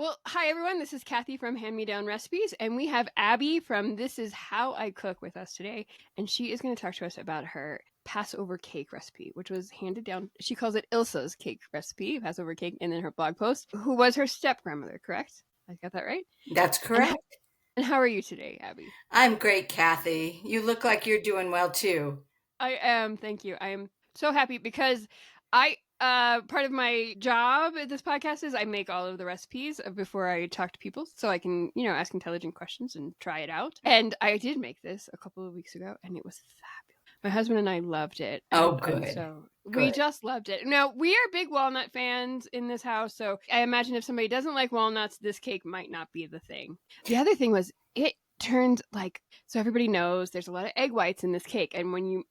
Well, hi everyone. This is Kathie from Hand Me Down Recipes, and we have Abbe from This Is How I Cook with us today, and she is going to talk to us about her Passover cake recipe, which was handed down. She calls it Ilsa's cake recipe, Passover cake, and then her blog post, who was her step grandmother, correct? I got that right? That's correct. And how are you today, Abbe? I'm great, Kathie. You look like you're doing well too. I am. Thank you. I am so happy because part of my job at this podcast is I make all of the recipes before I talk to people so I can, ask intelligent questions and try it out. And I did make this a couple of weeks ago and it was fabulous. My husband and I loved it. Oh, And good. so we Good. just loved it. Now, we are big walnut fans in this house. So I imagine if somebody doesn't like walnuts, this cake might not be the thing. The other thing was it turned so everybody knows there's a lot of egg whites in this cake. And when you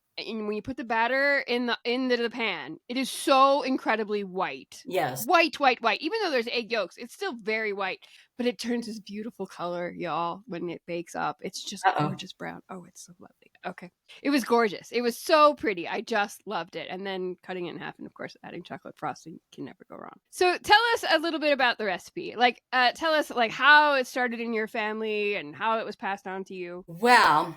put the batter into the pan, it is so incredibly white. Yes. White. Even though there's egg yolks, it's still very white, but it turns this beautiful color, y'all, when it bakes up. It's just gorgeous brown. Oh, it's so lovely. Okay. It was gorgeous. It was so pretty. I just loved it. And then cutting it in half and, of course, adding chocolate frosting can never go wrong. So tell us a little bit about the recipe. Tell us, how it started in your family and how it was passed on to you. Well,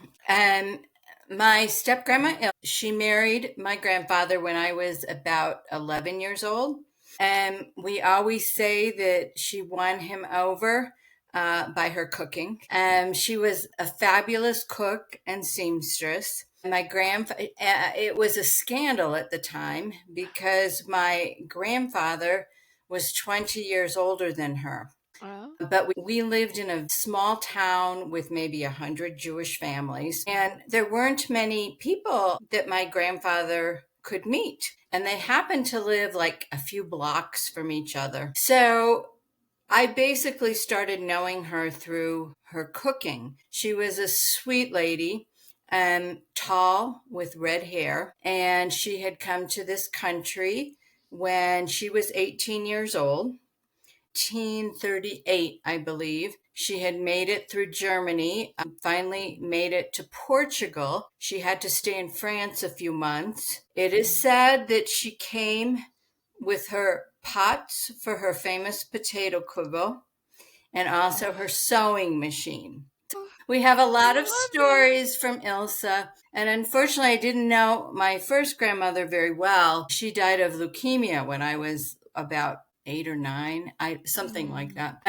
my step grandma, she married my grandfather when I was about 11 years old. And we always say that she won him over by her cooking. She was a fabulous cook and seamstress. My it was a scandal at the time because my grandfather was 20 years older than her. But we lived in a small town with maybe 100 Jewish families, and there weren't many people that my grandfather could meet. And they happened to live like a few blocks from each other. So I basically started knowing her through her cooking. She was a sweet lady, tall with red hair, and she had come to this country when she was 18 years old. 1938, I believe. She had made it through Germany, finally made it to Portugal. She had to stay in France a few months. It is said that she came with her pots for her famous potato kugel and also her sewing machine. We have a lot of stories from Ilsa, and unfortunately, I didn't know my first grandmother very well. She died of leukemia when I was about 8 or 9, something like that.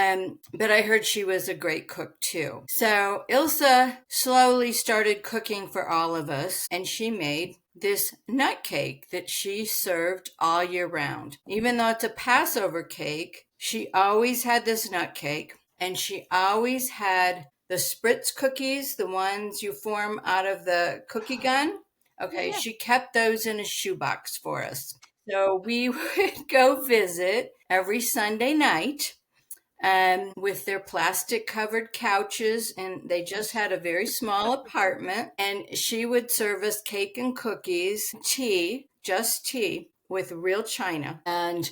But I heard she was a great cook too. So Ilsa slowly started cooking for all of us, and she made this nut cake that she served all year round. Even though it's a Passover cake, she always had this nut cake, and she always had the spritz cookies, the ones you form out of the cookie gun. Okay, yeah. She kept those in a shoebox for us. So we would go visit every Sunday night with their plastic covered couches, and they just had a very small apartment, and she would serve us cake and cookies, just tea with real china. And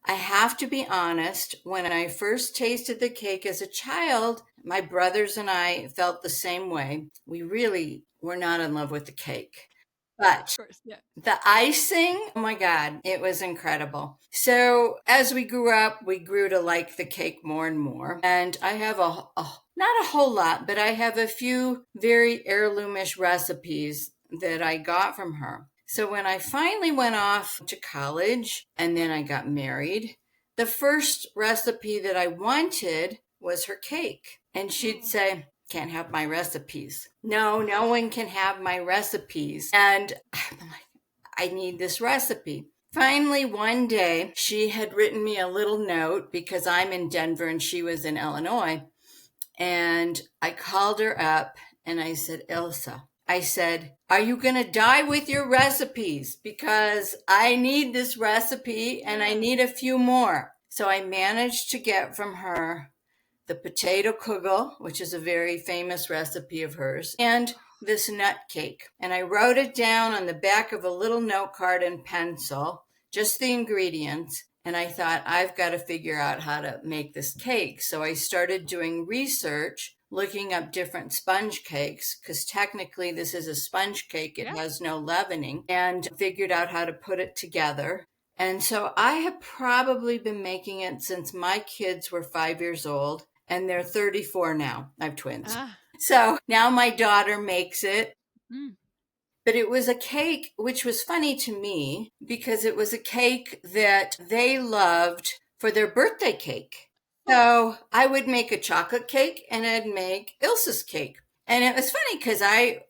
I have to be honest, when I first tasted the cake as a child, my brothers and I felt the same way. We really were not in love with the cake. But the icing, oh my God, it was incredible. So as we grew up, we grew to like the cake more and more. And I have not a whole lot, but I have a few very heirloomish recipes that I got from her. So when I finally went off to college and then I got married, the first recipe that I wanted was her cake. And she'd say, "Can't have my recipes." No one can have my recipes. And I'm like, I need this recipe. Finally, one day, she had written me a little note because I'm in Denver and she was in Illinois. And I called her up and I said, "Ilsa," I said, "are you going to die with your recipes? Because I need this recipe and I need a few more." So I managed to get from her the potato kugel, which is a very famous recipe of hers, and this nut cake. And I wrote it down on the back of a little note card in pencil, just the ingredients. And I thought, I've got to figure out how to make this cake. So I started doing research, looking up different sponge cakes, because technically this is a sponge cake. It has no leavening, and figured out how to put it together. And so I have probably been making it since my kids were 5 years old, and they're 34 now. I have twins. Ah. So now my daughter makes it. Mm. But it was a cake, which was funny to me because it was a cake that they loved for their birthday cake. So I would make a chocolate cake and I'd make Ilsa's cake. And it was funny because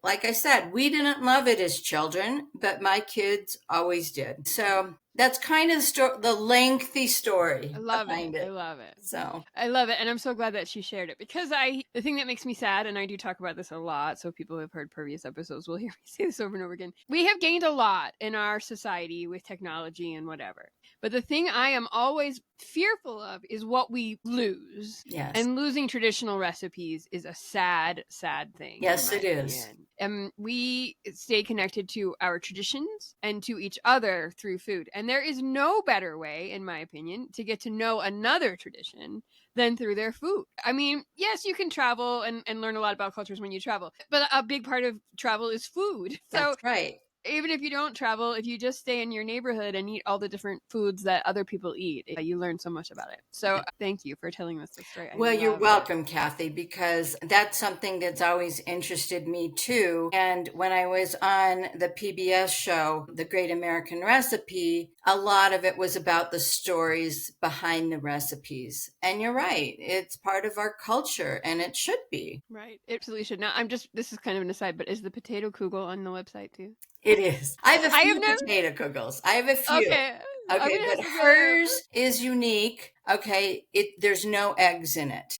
like I said, we didn't love it as children, but my kids always did. So that's kind of the lengthy story I love behind it. I it. love it. So I love it. And I'm so glad that she shared it because the thing that makes me sad, and I do talk about this a lot, so people who have heard previous episodes will hear me say this over and over again. We have gained a lot in our society with technology and whatever. But the thing I am always fearful of is what we lose. yes. And losing traditional recipes is a sad, sad thing. Yes, it is. And we stay connected to our traditions and to each other through food. And there is no better way, in my opinion, to get to know another tradition than through their food. I mean, yes, you can travel and learn a lot about cultures when you travel, but a big part of travel is food. That's right. Even if you don't travel, if you just stay in your neighborhood and eat all the different foods that other people eat, you learn so much about it. So thank you for telling us this story. Well, you're welcome, Kathie, because that's something that's always interested me too. And when I was on the PBS show, The Great American Recipe, a lot of it was about the stories behind the recipes. And you're right, it's part of our culture and it should be. Right. It absolutely should. Now, this is kind of an aside, but is the potato kugel on the website too? It is. I have a few potato kugels. I have a few. Okay, but hers is unique. Okay, there's no eggs in it.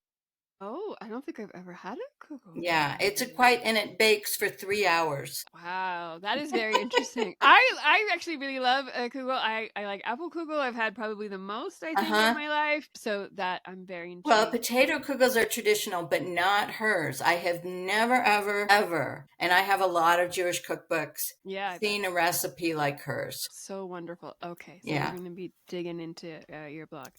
Oh, I don't think I've ever had a kugel. Yeah, it's and it bakes for 3 hours. Wow, that is very interesting. I actually really love a kugel. I like apple kugel. I've had probably the most, I think, in my life. So that I'm very intrigued. Well, potato kugels are traditional, but not hers. I have never, ever, and I have a lot of Jewish cookbooks, seen a recipe like hers. So wonderful. Okay, so we're going to be digging into your blog.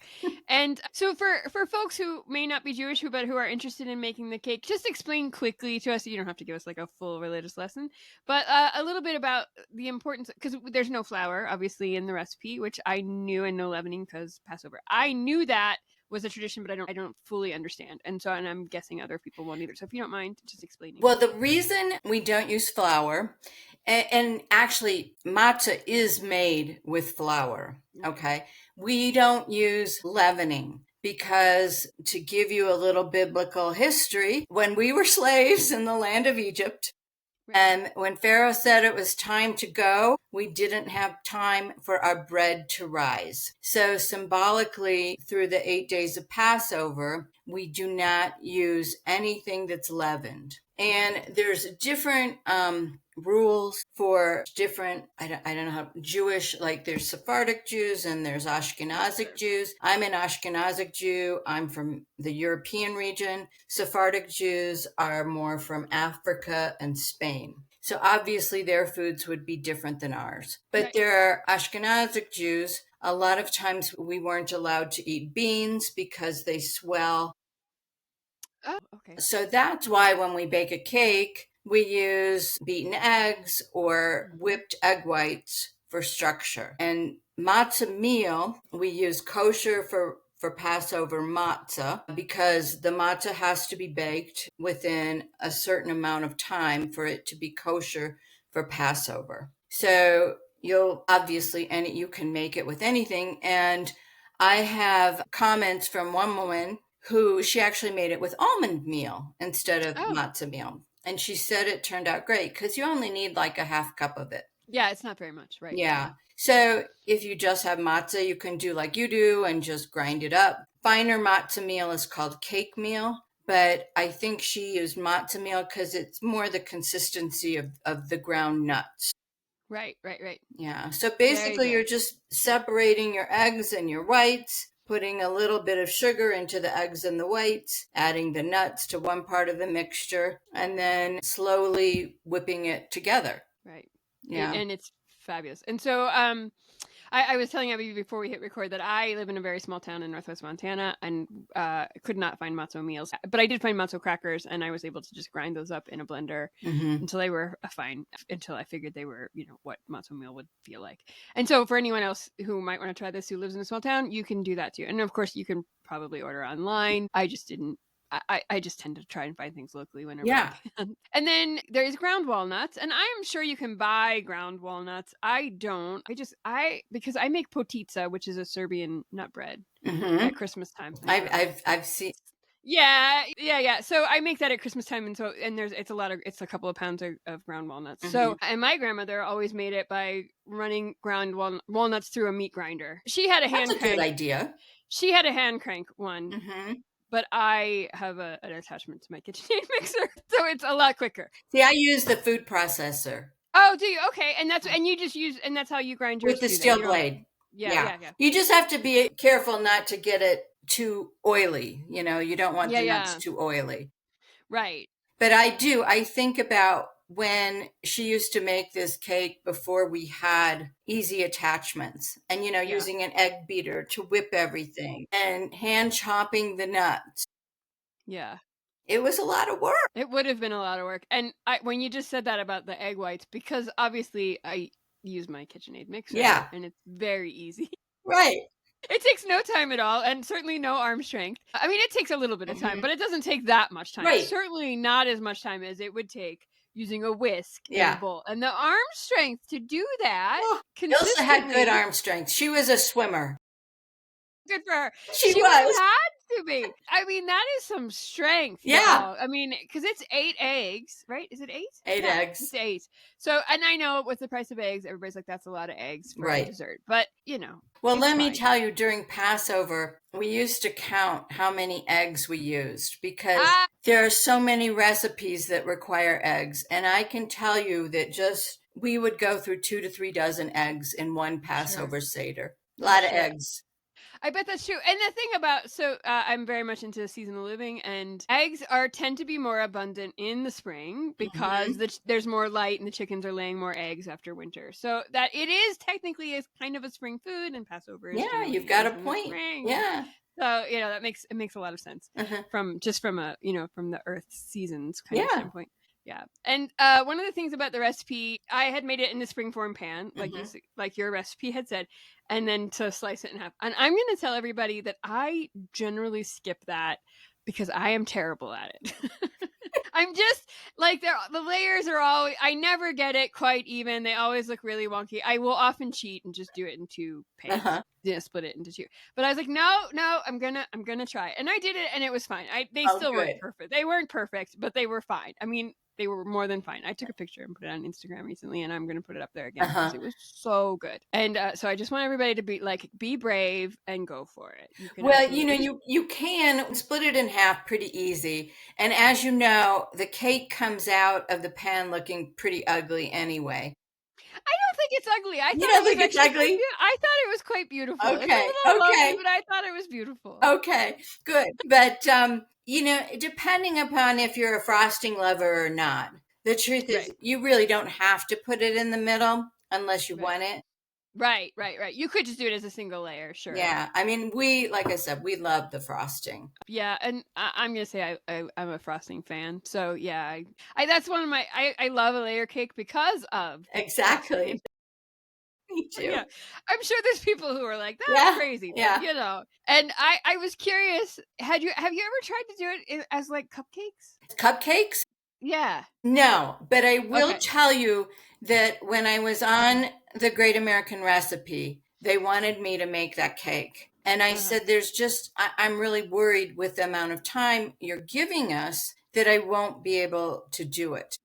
And so for folks who may not be Jewish, but who are interested in making the cake, just explain quickly to us. You don't have to give us like a full religious lesson, but a little bit about the importance, because there's no flour, obviously, in the recipe, which I knew, and no leavening because Passover. I knew that was a tradition, but I don't fully understand. And I'm guessing other people won't either. So if you don't mind just explaining. Well, the reason we don't use flour, and actually matzah is made with flour, okay? We don't use leavening because, to give you a little biblical history, when we were slaves in the land of Egypt, and when Pharaoh said it was time to go, we didn't have time for our bread to rise. So symbolically, through the 8 days of Passover, we do not use anything that's leavened. And there's different rules for different, I don't know how, Jewish, like there's Sephardic Jews and there's Ashkenazic Jews. I'm an Ashkenazic Jew. I'm from the European region. Sephardic Jews are more from Africa and Spain. So obviously their foods would be different than ours. But there are Ashkenazic Jews. A lot of times we weren't allowed to eat beans because they swell. Oh, okay. So that's why when we bake a cake, we use beaten eggs or whipped egg whites for structure. And matzah meal, we use kosher for Passover matzah because the matzah has to be baked within a certain amount of time for it to be kosher for Passover. So you'll obviously, and you can make it with anything. And I have comments from one woman who she actually made it with almond meal instead of matzah meal. And she said it turned out great because you only need like a half cup of it. Yeah, it's not very much, right? Yeah. So if you just have matzah, you can do like you do and just grind it up. Finer matzah meal is called cake meal, but I think she used matzah meal because it's more the consistency of the ground nuts. Right. Yeah. So basically you're just separating your eggs and your whites, putting a little bit of sugar into the eggs and the whites, adding the nuts to one part of the mixture, and then slowly whipping it together. Right. Yeah. And it's fabulous. And so I was telling Abby before we hit record that I live in a very small town in northwest Montana and could not find matzo meals. But I did find matzo crackers, and I was able to just grind those up in a blender until they were fine, until I figured they were, what matzo meal would feel like. And so for anyone else who might want to try this who lives in a small town, you can do that too. And of course, you can probably order online. I just didn't. I just tend to try and find things locally whenever I can. And then there's ground walnuts, and I'm sure you can buy ground walnuts. I don't. Because I make potitsa, which is a Serbian nut bread at Christmas time. I've seen. Yeah. So I make that at Christmas time, and it's a couple of pounds of ground walnuts. So, and my grandmother always made it by running ground walnuts through a meat grinder. She had a hand crank. That's a good idea. She had a hand crank one. But I have an attachment to my KitchenAid mixer, so it's a lot quicker. See, I use the food processor. Oh, do you? Okay, and that's how you grind yours with the steel blade. Yeah. You just have to be careful not to get it too oily. You don't want the nuts too oily. Right. But I think about when she used to make this cake before we had easy attachments and, using an egg beater to whip everything and hand chopping the nuts. Yeah. It was a lot of work. It would have been a lot of work. And when you just said that about the egg whites, because obviously I use my KitchenAid mixer and it's very easy. Right. It takes no time at all, and certainly no arm strength. I mean, it takes a little bit of time, but it doesn't take that much time. Right. Certainly not as much time as it would take using a whisk in a bowl. And the arm strength to do that Ilsa had good arm strength. She was a swimmer. Good for her. She was. Had to be. I mean, that is some strength. Yeah. Y'all. I mean, because it's 8 eggs, right? Is it 8? 8 eggs. It's 8. So, and I know with the price of eggs, everybody's like, that's a lot of eggs for a dessert. But, Well, let me tell you, during Passover, we used to count how many eggs we used because there are so many recipes that require eggs. And I can tell you that we would go through 2 to 3 dozen eggs in one Passover Seder. A lot of eggs. I bet that's true. And the thing about, I'm very much into seasonal living, and eggs tend to be more abundant in the spring because there's more light and the chickens are laying more eggs after winter. So that it is technically is kind of a spring food, and Passover is you've got a point. Yeah. So, it makes a lot of sense from a, from the earth seasons kind of standpoint. Yeah. And one of the things about the recipe, I had made it in the springform pan, like your recipe had said, and then to slice it in half. And I'm going to tell everybody that I generally skip that because I am terrible at it. I'm just like, the layers are always, I never get it quite even. They always look really wonky. I will often cheat and just do it in 2 pans. Split it into 2. But I was like, no, I'm gonna try. And I did it, and it was fine. They still weren't perfect. They weren't perfect, but they were fine. I mean, they were more than fine. I took a picture and put it on Instagram recently, and I'm going to put it up there again because it was so good. And so I just want everybody to be brave and go for it. You can split it in half pretty easy. And as you know, the cake comes out of the pan looking pretty ugly anyway. I don't think it's ugly. You don't think it's ugly? I thought it was quite beautiful. Okay. It's a little lovely, but I thought it was beautiful. Okay, good. But, depending upon if you're a frosting lover or not, the truth is you really don't have to put it in the middle unless you want it. Right. You could just do it as a single layer, sure. Yeah, I mean, like I said, we love the frosting. Yeah, and I'm going to say I'm a frosting fan. So, yeah, that's one of my, I love a layer cake because of exactly. Frosting. Me too. Yeah, I'm sure there's people who are like, that's crazy. But, and I was curious, have you ever tried to do it as like cupcakes? Cupcakes? Yeah. No, but I will tell you that when I was on the Great American Recipe, they wanted me to make that cake. And I said, I'm really worried with the amount of time you're giving us that I won't be able to do it.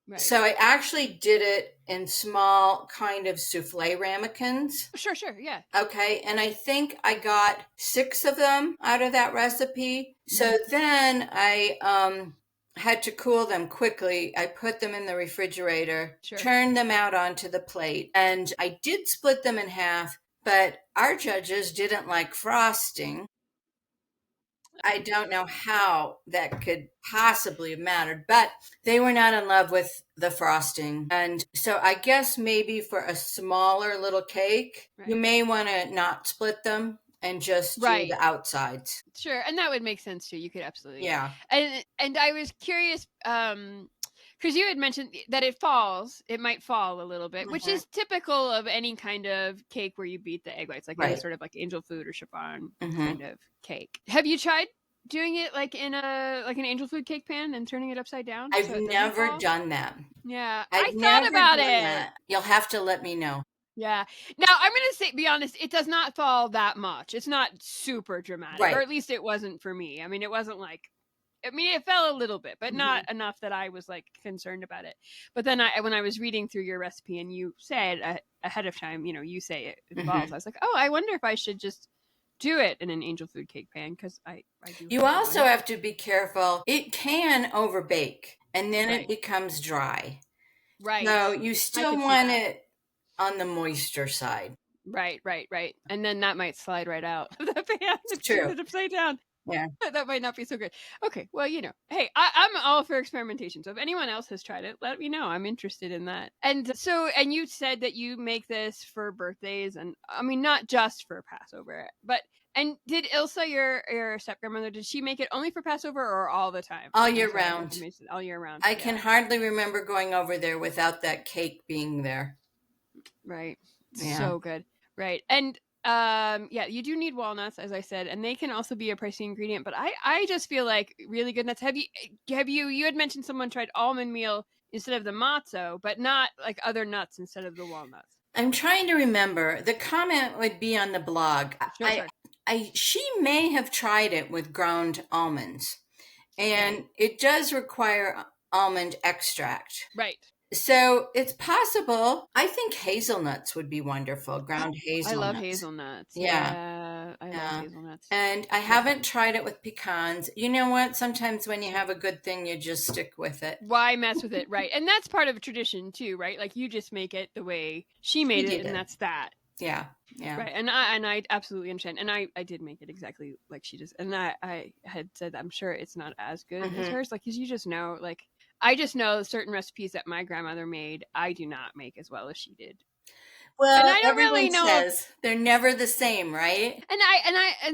Right. So I actually did it in small kind of souffle ramekins. Sure, yeah. Okay, and I think I got 6 of them out of that recipe. So then I had to cool them quickly. I put them in the refrigerator, turned them out onto the plate, and I did split them in half, but our judges didn't like frosting. I don't know how that could possibly have mattered, but they were not in love with the frosting. And so I guess maybe for a smaller little cake, you Right. may want to not split them and just do Right. the outsides. Sure, and that would make sense too. You could absolutely. Yeah. And I was curious, because you had mentioned that it falls. It might fall a little bit, which Hmm. is typical of any kind of cake where you beat the egg whites, like any Right. sort of like angel food or chiffon Hmm. kind of cake. Have you tried doing it like in an angel food cake pan and turning it upside down I've so it doesn't never fall? done that. Yeah, I I've thought never about done it. that. You'll have to let me know. Yeah. Now I'm gonna be honest, it does not fall that much. It's not super dramatic, or Right. at least it wasn't for me. I mean, it wasn't like, I mean, it fell a little bit, but Hmm. not enough that I was like concerned about it. But then when I was reading through your recipe and you said ahead of time, you say it falls. Hmm. I was like, oh, I wonder if I should just do it in an angel food cake pan because I do You have also one. have to be careful. It can overbake and then it Right. becomes dry. Right. So you I still could see want that. it on the moisture side. Right. And then that might slide right out of the pan It's if you turn true. it upside down. Yeah. That might not be so good. Okay, well, hey, I'm all for experimentation. So if anyone else has tried it, let me know. I'm interested in that. And you said that you make this for birthdays, and I mean not just for Passover, but and did Ilsa, your step grandmother, did she make it only for Passover or all the time? All I'm year sorry, I think you round. mentioned all year round. I can Yeah, hardly remember going over there without that cake being there. right. Yeah. So good. Right. And yeah, you do need walnuts, as I said, and they can also be a pricey ingredient, but I just feel like really good nuts. You had mentioned someone tried almond meal instead of the matzo, but not like other nuts instead of the walnuts. I'm trying to remember. The comment would be on the blog. Sure. She may have tried it with ground almonds, Right. and it does require almond extract. Right. So it's possible. I think hazelnuts would be wonderful, Oh, ground I love hazelnuts. hazelnuts. Yeah, Yeah, I love yeah. hazelnuts. And I Yeah. haven't tried it with pecans. You know what? Sometimes when you have a good thing, you just stick with it. Why mess with it? Right. And that's part of a tradition too, right? Like you just make it the way she She made it, did and it. that's that. Yeah, yeah. Right, and I absolutely understand, and I did make it exactly like she does, and I had said I'm sure it's not as good as Hmm. hers, like because you just know, like I just know certain recipes that my grandmother made, I do not make as well as she did, and Well, I don't really everyone know if, says they're never the same, right? and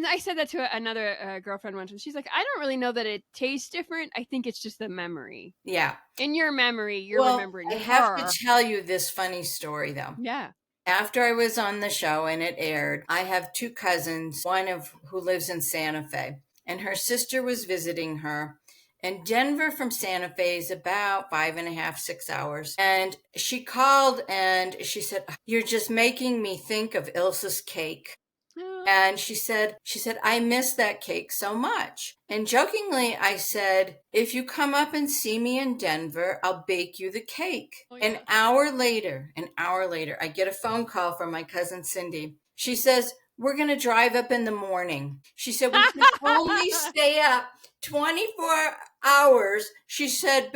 I said that to another girlfriend once, and she's like, I don't really know that it tastes different. I think it's just the memory. Yeah. In your memory, you're Well, remembering I have to her. tell you this funny story though. Yeah. After I was on the show and it aired, I have two cousins, one of who lives in Santa Fe, and her sister was visiting her. And Denver from Santa Fe is about 5.5, 6 hours. And she called and she said, "You're just making me think of Ilsa's cake." And she said, "I miss that cake so much." And jokingly, I said, "If you come up and see me in Denver, I'll bake you the cake." Oh An yeah. hour later, I get a phone call from my cousin Cindy. She says, "We're going to drive up in the morning." She said, "We can only stay up 24 hours." She said,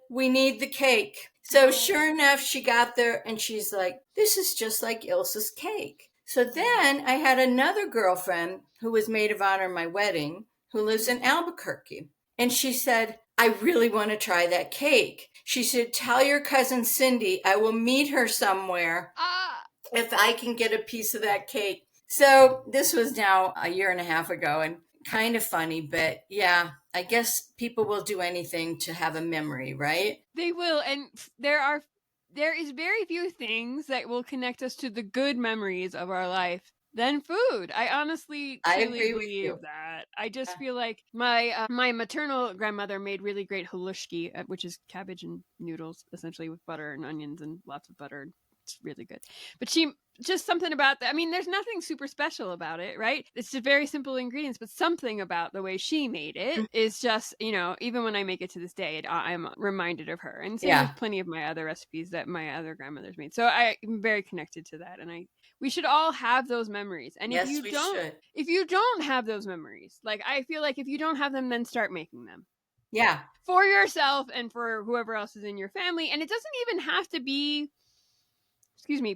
"We need the cake." So sure Oh. enough, she got there and she's like, "This is just like Ilsa's cake." So Yeah. then I had another girlfriend who was maid of honor at my wedding who lives in Albuquerque. And she said, "I really want to try that cake." She said, "Tell your cousin Cindy I will meet her somewhere Ah. if I can get a piece of that cake." So this was now a year and a half ago and kind of funny, but yeah, I guess people will do anything to have a memory, right? They will, and there is very few things that will connect us to the good memories of our life than food. I honestly, I truly agree with you. believe that. I just feel like my maternal grandmother made really great halushki, which is cabbage and noodles, essentially with butter and onions and lots of butter. It's really good. But she just something about that. I mean, there's nothing super special about it, right? It's just very simple ingredients, but something about the way she made it is just, even when I make it to this day, I'm reminded of her. And same Yeah. with plenty of my other recipes that my other grandmothers made. So I'm very connected to that. And we should all have those memories. And if Yes, you we don't, should. if you don't have those memories, like I feel like if you don't have them, then start making them Yeah. for yourself and for whoever else is in your family. And it doesn't even have to be,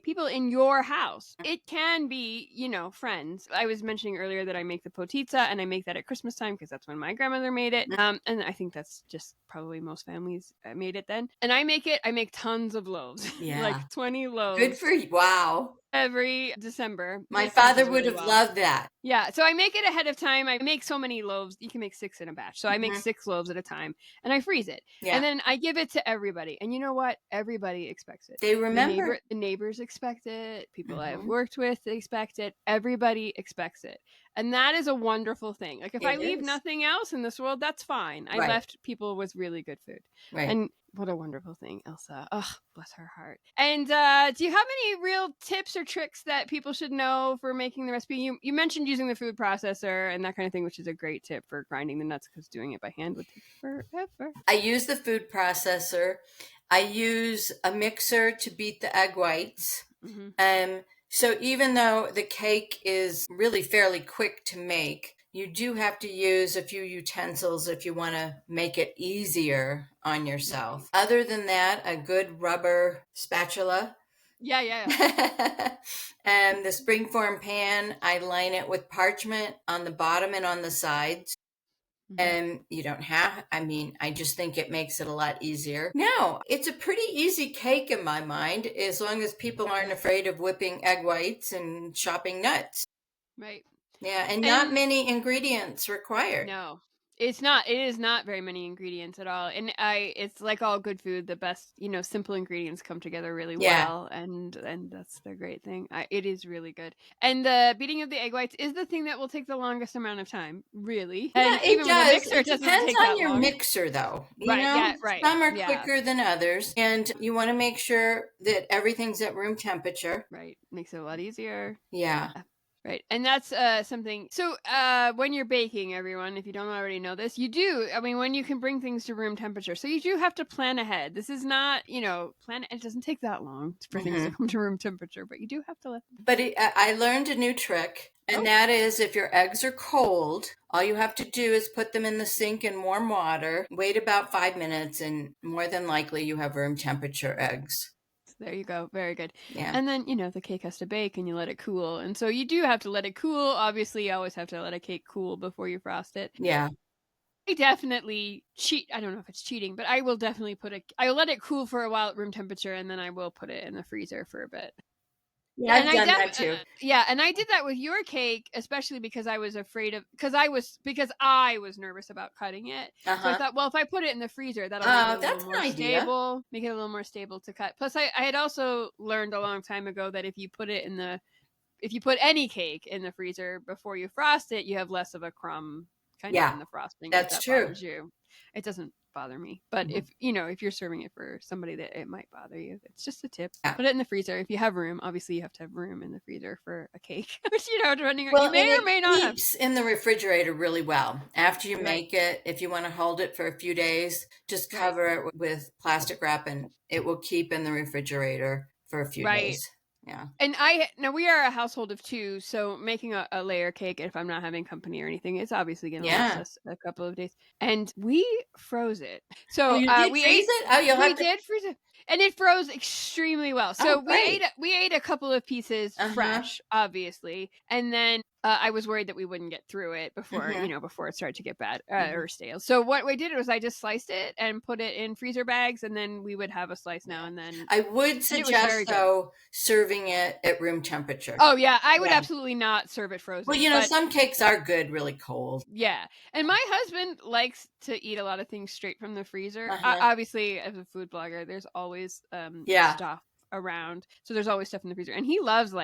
people in your house. It can be, friends. I was mentioning earlier that I make the potitza, and I make that at Christmas time because that's when my grandmother made it. And I think that's just probably most families made it then. And I make tons of loaves, Yeah. like 20 loaves. Good for you. Wow. Every December. My father would have loved that. Yeah, so I make it ahead of time. I make so many loaves. You can make 6 in a batch. So I make 6 loaves at a time, and I freeze it. Yeah. And then I give it to everybody. And you know what? Everybody expects it. They remember. The neighbors expect it. People I've worked with expect it. Everybody expects it. And that is a wonderful thing. Like, if I leave nothing else in this world, that's fine. I left people with really good food. Right. And what a wonderful thing, Ilsa. Oh, bless her heart. And do you have any real tips or tricks that people should know for making the recipe? You mentioned using the food processor and that kind of thing, which is a great tip for grinding the nuts, because doing it by hand would take forever. I use the food processor. I use a mixer to beat the egg whites. So even though the cake is really fairly quick to make, you do have to use a few utensils if you want to make it easier on yourself. Other than that, a good rubber spatula. Yeah. And the springform pan, I line it with parchment on the bottom and on the sides. And you don't have, I just think it makes it a lot easier. No, it's a pretty easy cake in my mind, as long as people aren't afraid of whipping egg whites and chopping nuts. Right. Yeah, and not many ingredients required. No, it's not. It is not very many ingredients at all. And it's like all good food. The best, simple ingredients come together really well. And that's the great thing. It is really good. And the beating of the egg whites is the thing that will take the longest amount of time, really. Yeah, and even with a mixer, it depends on your mixer, though. Right. Some are quicker than others. And you want to make sure that everything's at room temperature. Right. Makes it a lot easier. Yeah. Right. And that's something. So when you're baking, everyone, if you don't already know this, you do. When you can bring things to room temperature. So you do have to plan ahead. This is not, it doesn't take that long for things to come to room temperature, but you do have to let them. But I learned a new trick, and that is, if your eggs are cold, all you have to do is put them in the sink in warm water, wait about 5 minutes, and more than likely you have room temperature eggs. There you go. Very good. Yeah. And then, the cake has to bake, and you let it cool. And so you do have to let it cool. Obviously, you always have to let a cake cool before you frost it. Yeah. I definitely cheat. I don't know if it's cheating, but I will definitely I'll let it cool for a while at room temperature, and then I will put it in the freezer for a bit. Yeah, I've done that too. Yeah, and I did that with your cake, especially because I was afraid of, because I was nervous about cutting it. So I thought, well, if I put it in the freezer, that'll make it a little more stable, make it a little more stable to cut. Plus, I had also learned a long time ago that if you put any cake in the freezer before you frost it, you have less of a crumb kind of in the frosting. That's true. You. It doesn't bother me, but if you're serving it for somebody that it might bother you, it's just a tip. Put it in the freezer if you have room. Obviously, you have to have room in the freezer for a cake, which depending on, you may or may not have. Keeps in the refrigerator really well after you make it. If you want to hold it for a few days, just cover it with plastic wrap, and it will keep in the refrigerator for a few days. Yeah. And now we are a household of 2, so making a layer cake, if I'm not having company or anything, it's obviously going to last us a couple of days. And we froze it. So we freeze it? Oh, we did freeze it. And it froze extremely well. So we ate a couple of pieces fresh, obviously. And then I was worried that we wouldn't get through it before, before it started to get bad or stale. So what we did was I just sliced it and put it in freezer bags, and then we would have a slice now and then. I would suggest, though, serving it at room temperature. Oh, yeah. I would absolutely not serve it frozen. Well, some cakes are good really cold. Yeah. And my husband likes to eat a lot of things straight from the freezer. Obviously, as a food blogger, there's always stuff around. So there's always stuff in the freezer. And he loves,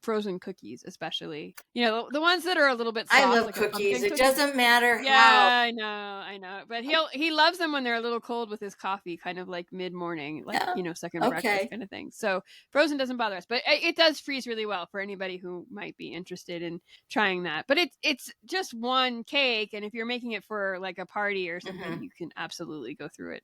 frozen cookies, especially. The ones that are a little bit soft. I love cookies. It doesn't matter how. I know. But he loves them when they're a little cold with his coffee, kind of like mid-morning, second breakfast kind of thing. So frozen doesn't bother us, but it does freeze really well for anybody who might be interested in trying that. But it's just one cake, and if you're making it for a party or something, you can absolutely go through it.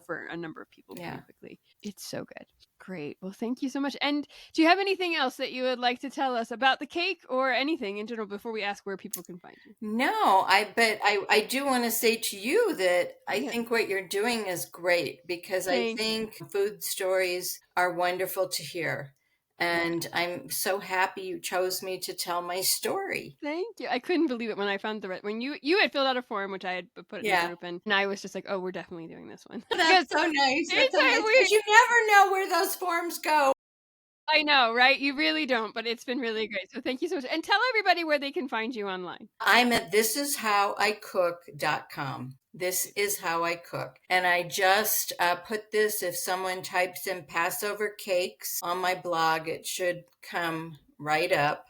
for a number of people pretty Yeah. quickly. It's so good. Great. Well, thank you so much. And do you have anything else that you would like to tell us about the cake or anything in general before we ask where people can find you? No, but I do want to say to you that I Yeah. think what you're doing is great because I Thank you. think food stories are wonderful to hear. Yeah. And I'm so happy you chose me to tell my story. Thank you. I couldn't believe it when I found when you had filled out a form, which I had put in the Yeah. group, and I was just like, oh, we're definitely doing this one That's because so nice. That's it's so a nice weird. because you never know where those forms go. I know, right? You really don't, but it's been really great. So thank you so much, and tell everybody where they can find you online. I'm at thisishhowicook.com. This is how I cook. And I just put this, if someone types in Passover cakes on my blog, it should come right up.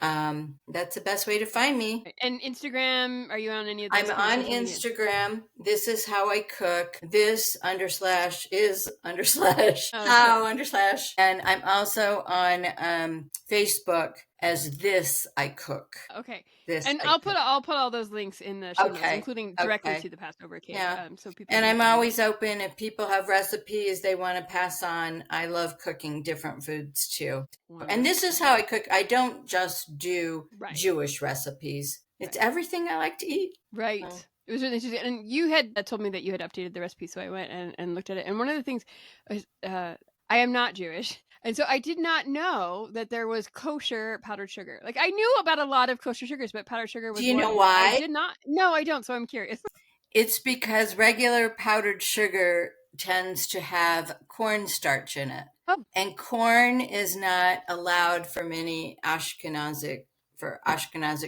That's the best way to find me. And Instagram, are you on any of I'm those kind of on social media? Instagram. This is how I cook. This underslash is underslash Oh, okay. how underslash. And I'm also on Facebook as this I cook. Okay. This And I I'll cook. put all those links in the show notes, Okay. including directly Okay. to the Passover cake, Yeah. so people And can I'm find it. always open if people have recipes they want to pass on. I love cooking different foods too. And this is Wonderful. how I cook. I don't just do Right. Jewish recipes. It's Right. everything I like to eat. Right. It was really interesting. And you had told me that you had updated the recipe, so I went and looked at it. And one of the things was, I am not Jewish. And so I did not know that there was kosher powdered sugar. Like I knew about a lot of kosher sugars, but powdered sugar Do was you one know of them. I why? did not. No, I don't. So I'm curious. It's because regular powdered sugar tends to have cornstarch in it. Oh, And corn is not allowed for many Ashkenazic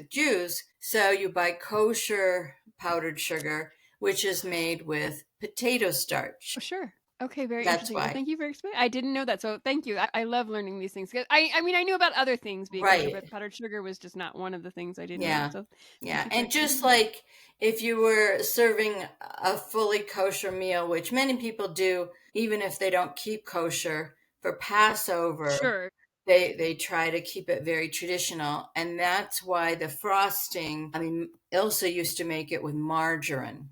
Jews. So you buy kosher powdered sugar, which is made with potato starch. sure. Okay, very That's interesting. Well, why. thank you for explaining. I didn't know that, so thank you. I love learning these things. 'Cause I mean, I knew about other things being kosher, Right. but powdered sugar was just not one of the things I didn't know. Yeah. So thank Yeah. you for And just explaining that. like if you were serving a fully kosher meal, which many people do, even if they don't keep kosher, for Passover, Sure. they try to keep it very traditional. And that's why the frosting, I mean, Ilsa used to make it with margarine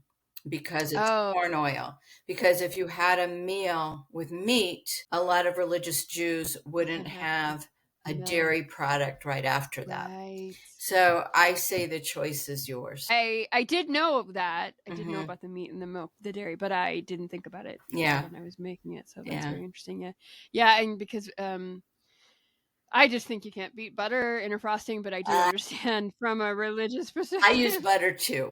because it's Oh, corn oil. Because if you had a meal with meat, a lot of religious Jews you can't wouldn't have that. have a No. dairy product right after that. Right. So I say the choice is yours. I did know of that. I did know Hmm. about the meat and the milk, the dairy, but I didn't think about it Yeah. when I was making it. So that's Yeah. very interesting. Yeah. Yeah, and because I just think you can't beat butter in a frosting, but I do Uh, understand from a religious I use perspective. butter too.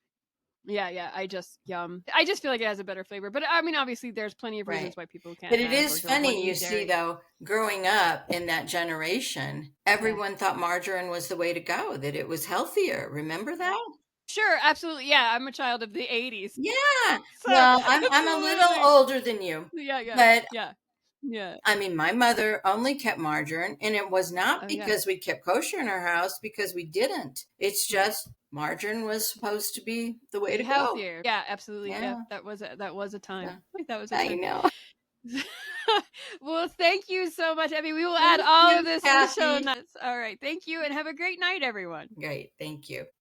Yeah, yeah. I just yum. I just feel like it has a better flavor. But I mean, obviously, there's plenty of reasons Right. why people can't But it have or is don't want to funny, you eat see, dairy. though, growing up in that generation, Yeah. everyone thought margarine was the way to go, that it was healthier. Remember that? Sure, absolutely. Yeah, I'm a child of the 80s. Yeah. So, Well, I'm a little absolutely. older than you, Yeah, yeah, but yeah, yeah. I mean, my mother only kept margarine, and it was not Oh, yeah. because we kept kosher in our house, because we didn't. It's Right. just margarine was supposed to be the way Be to go. healthier. Yeah, absolutely. Yeah, Yeah. that was a time. Yeah. Like, that was a I time. know. Well, thank you so much, Abby. We will add Thank all of you, this in the show Kathie. notes. All right. Thank you and have a great night, everyone. Great. Thank you.